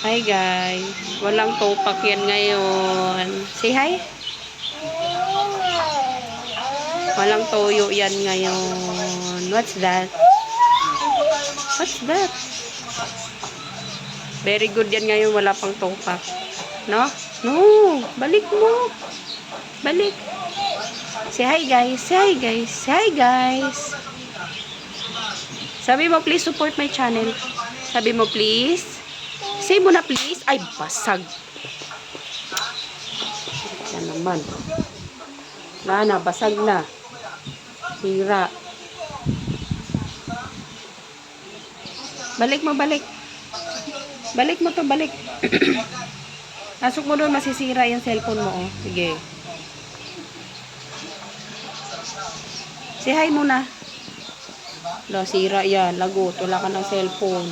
Hi guys. Walang topak yan ngayon. Say hi. Walang toyo yan ngayon. What's that? What's that? Very good yan ngayon. Wala pang topak. No? No. Balik mo. Balik. Say hi guys. Say hi guys. Say hi guys. Sabi mo please support my channel. Sabi mo please. Say mo na please. Ay basag. Yan naman. Na, basag na. Hira. Balik mo, balik. Balik mo to, balik. Pasok mo doon, masisira yung cellphone mo, oh. Sige. Say hi muna. Lo, sira yan. Lagot. Wala ka ng cellphone.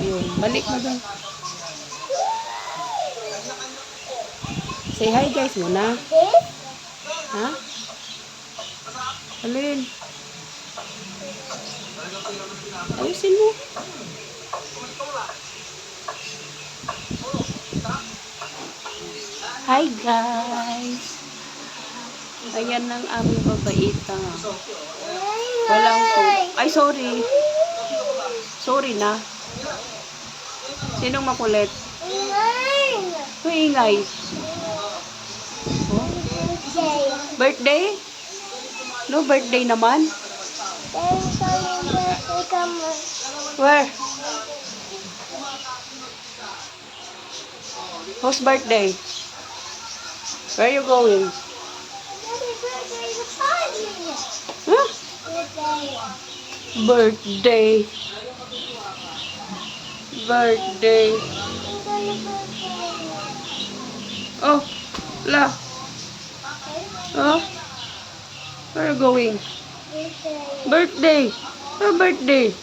Yun. Balik mo doon. Say hi guys muna. Ha? Alin? Ayusin mo. Hi guys. Ayan ang aming babaita. Walang to. Ay sorry. Sorry na. Sinong makulit? Ingay. Oh? Birthday? No birthday naman? Where? Whose birthday? Where are you going? Huh? Birthday. Birthday. Oh, la. Oh, where are you going? Birthday. Oh, birthday.